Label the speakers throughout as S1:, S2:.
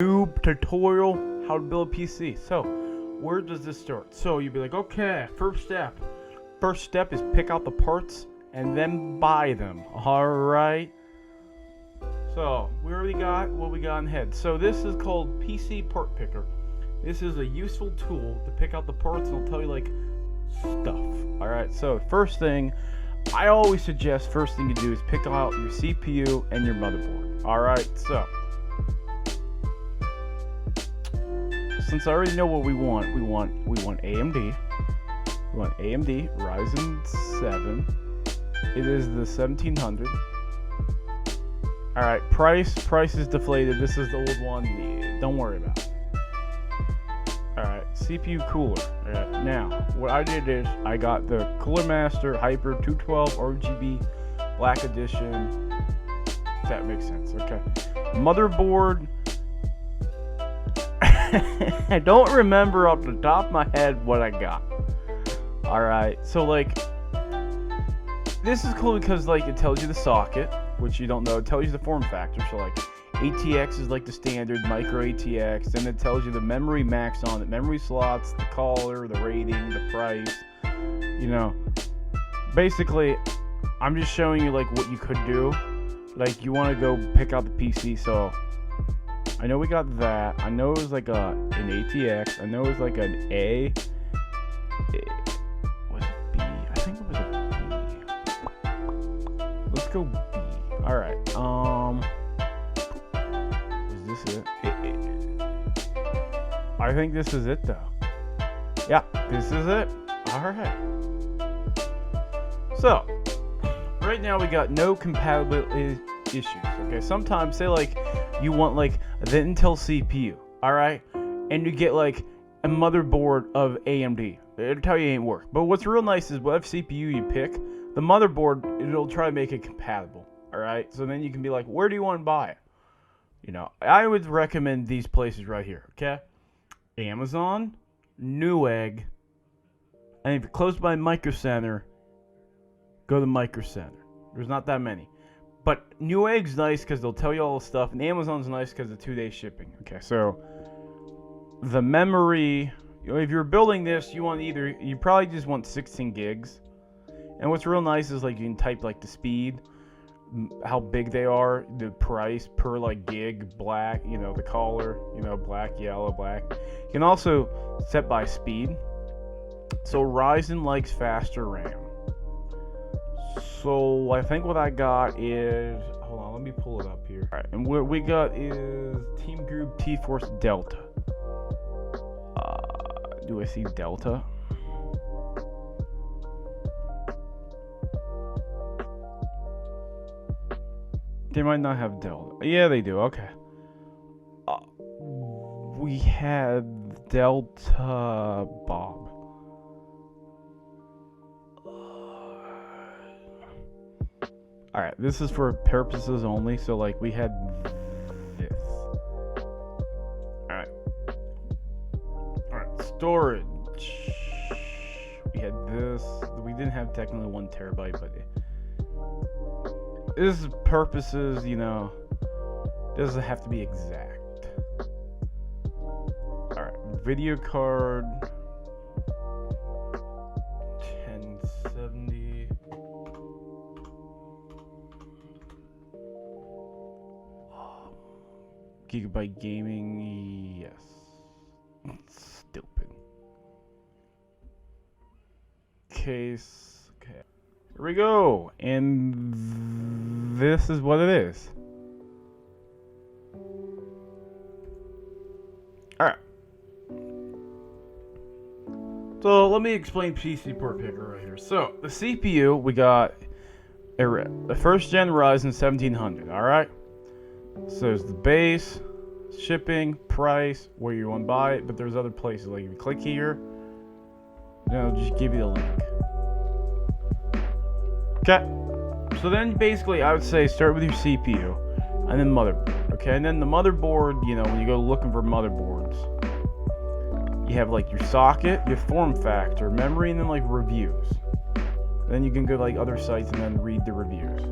S1: noob tutorial how to build a PC. So, where does this start? So you'd be like, okay, first step is pick out the parts and then buy them. Alright. So, we already got what we got in head. So this is called PC Part Picker. This is a useful tool to pick out the parts, and it'll tell you like stuff. Alright, so first thing, I always suggest first thing you do is pick out your CPU and your motherboard. Alright, so since I already know what we want AMD. We want AMD Ryzen 7. It is the 1700. Alright, price is deflated. This is the old one. Yeah, don't worry about it. Alright, CPU cooler. Alright, now, what I did is I got the Cooler Master Hyper 212 RGB Black Edition. If that makes sense, okay. Motherboard. I don't remember off the top of my head what I got. Alright, so like, this is cool because like it tells you the socket, which you don't know. It tells you the form factor. So like ATX is like the standard micro ATX. Then it tells you the memory max on it, memory slots, the color, the rating, the price. You know, basically, I'm just showing you like what you could do. Like you want to go pick out the PC. So I know we got that. I know it was like an ATX. I know it was like an A. Was it B? I think it was a B. Let's go B. Alright, is this it? I think this is it though. Yeah, this is it. Alright. So, right now we got no compatibility issues. Okay, sometimes say like you want like the Intel CPU, alright? And you get like a motherboard of AMD. It'll tell you it ain't work. But what's real nice is whatever CPU you pick, the motherboard, it'll try to make it compatible. Alright, so then you can be like, where do you want to buy it? You know, I would recommend these places right here, okay? Amazon, Newegg, and if you're close by Micro Center, go to Micro Center. There's not that many. But Newegg's nice because they'll tell you all the stuff, and Amazon's nice because of 2-day shipping. Okay, so the memory, you know, if you're building this, you probably just want 16 gigs. And what's real nice is like you can type like the speed, how big they are, the price per like gig, black, you know, the color, you know, black, yellow, black. You can also set by speed. So Ryzen likes faster RAM. So I think what I got is, hold on, let me pull it up here. All right, and what we got is Team Group T-Force Delta. Do I see Delta? They might not have Delta. Yeah, they do. Okay. We had Delta Bob. Alright, this is for purposes only. So, like, we had this. Alright. Alright, storage. We had this. We didn't have technically 1 terabyte, but this is purposes, you know, doesn't have to be exact. Alright, video card 1070. Gigabyte gaming, yes. Stupid. Case, okay. Here we go, and this is what it is. Alright. So let me explain PC Part Picker right here. So the CPU, we got the first gen Ryzen 1700, alright? So there's the base, shipping, price, where you want to buy it, but there's other places. Like if you click here, it'll just give you the link. Okay, so then basically I would say start with your CPU and then motherboard. Okay, and then the motherboard, you know, when you go looking for motherboards, you have like your socket, your form factor, memory, and then like reviews. Then you can go to like other sites and then read the reviews.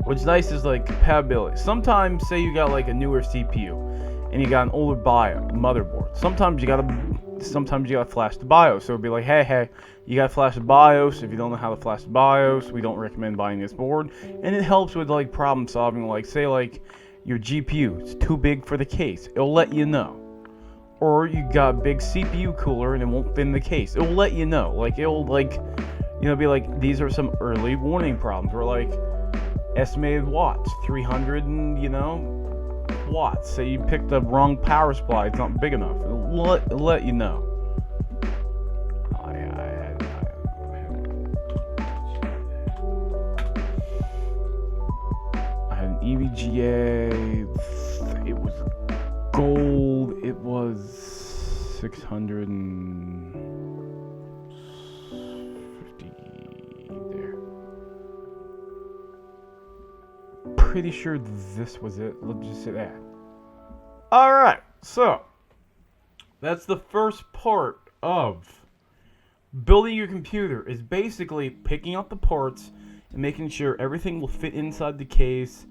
S1: What's nice is like compatibility. Sometimes, say you got like a newer CPU and you got an older motherboard. Sometimes you gotta flash the BIOS. So it'd be like, hey, you gotta flash the BIOS. If you don't know how to flash the BIOS, we don't recommend buying this board. And it helps with like problem solving. Like say like your GPU is too big for the case, it'll let you know. Or you got a big CPU cooler and it won't fit in the case, it'll let you know. Like it'll like, be like, these are some early warning problems. Or like estimated watts, 300 and watts. Say you picked the wrong power supply, it's not big enough. It'll let you know. I had an EVGA. It was gold. It was 650 there. Pretty sure this was it. Let's just say that. Alright, so that's the first part of building your computer, is basically picking up the parts and making sure everything will fit inside the case.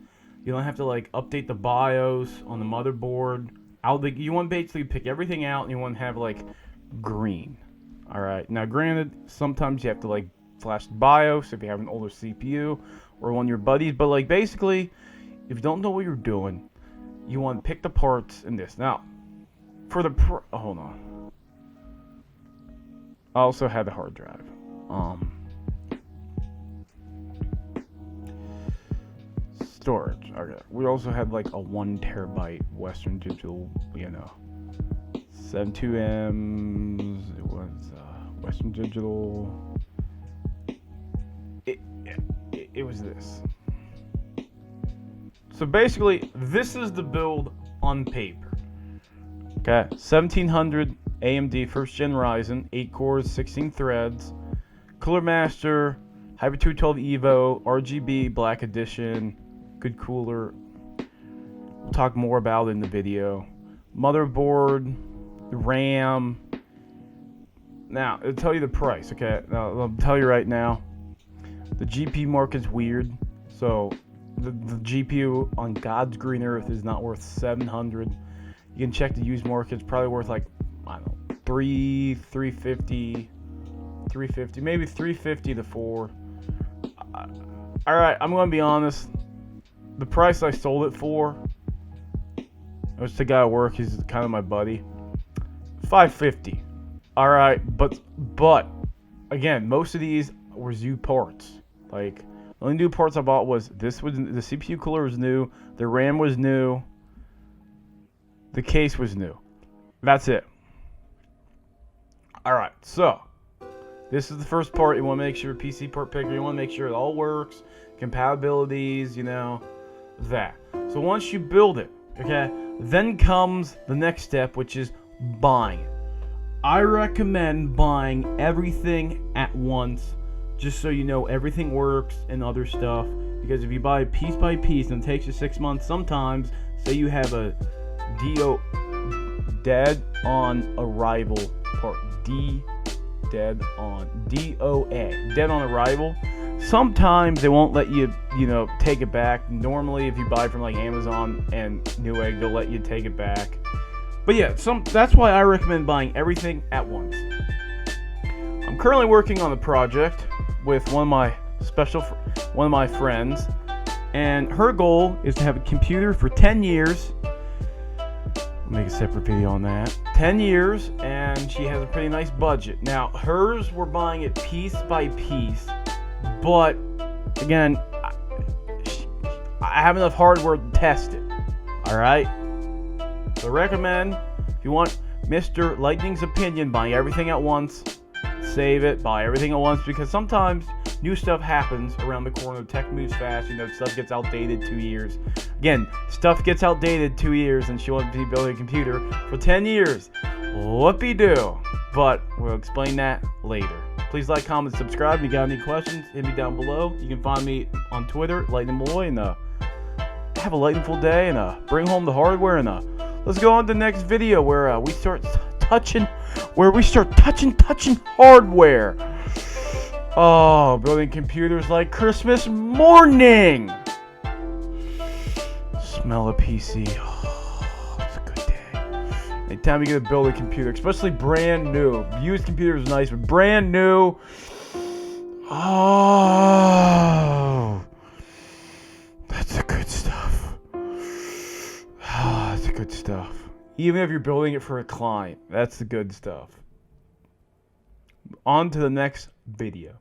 S1: You don't have to like update the BIOS on the motherboard. You want to basically pick everything out and you want to have like green. Alright, now granted, sometimes you have to like flash the BIOS if you have an older CPU or one of your buddies, but like basically, if you don't know what you're doing, you want to pick the parts in this. Now, for the hold on. I also had the hard drive. Storage. Okay. We also had like a 1 terabyte Western Digital, 72Ms. It was Western Digital. It was this. So basically, this is the build on paper. Okay, 1700 AMD first gen Ryzen, 8 cores, 16 threads, Cooler Master, Hyper 212 Evo, RGB Black Edition, good cooler. We'll talk more about it in the video. Motherboard, RAM. Now, it'll tell you the price, okay? Now, I'll tell you right now, the GPU market's weird, so the GPU on God's green earth is not worth 700. You can check the used market, it's probably worth like, I don't know, 350, maybe 350 to 4. Alright, I'm gonna be honest. The price I sold it for, it was the guy at work, he's kind of my buddy, $550. Alright, but again, most of these were new parts. Like, the only new parts I bought was the CPU cooler was new, the RAM was new, the case was new. That's it. Alright, so this is the first part. You want to make sure PC part picker, you want to make sure it all works, compatibilities, that. So once you build it, okay, then comes the next step, which is buying it. I recommend buying everything at once, just so you know everything works and other stuff. Because if you buy piece by piece and it takes you 6 months, sometimes, say you have a dead on arrival part, dead on arrival. Sometimes they won't let you, take it back. Normally, if you buy from like Amazon and Newegg, they'll let you take it back. But yeah, that's why I recommend buying everything at once. I'm currently working on a project with one of my friends, and her goal is to have a computer for 10 years. I'll make a separate video on that. 10 years, and she has a pretty nice budget. Now, hers, we're buying it piece by piece, but again, I have enough hardware to test it. Alright? So recommend, if you want Mr. Lightning's opinion, buying everything at once. Save it, buy everything at once, because sometimes new stuff happens around the corner. Tech moves fast, stuff gets outdated 2 years. Again, stuff gets outdated 2 years, and she wants to be building a computer for 10 years. Whoopie-doo. But we'll explain that later. Please like, comment, subscribe. If you got any questions, hit me down below. You can find me on Twitter, Lightning Malloy, and have a lightningful day, and bring home the hardware, and let's go on to the next video where we start touching hardware. Oh, building computers like Christmas morning. smell a PC. Oh, it's a good day. Anytime you get to build a computer, especially brand new. Used computer is nice, but brand new. Oh, that's the good stuff. Oh, that's the good stuff. Even if you're building it for a client, that's the good stuff. On to the next video.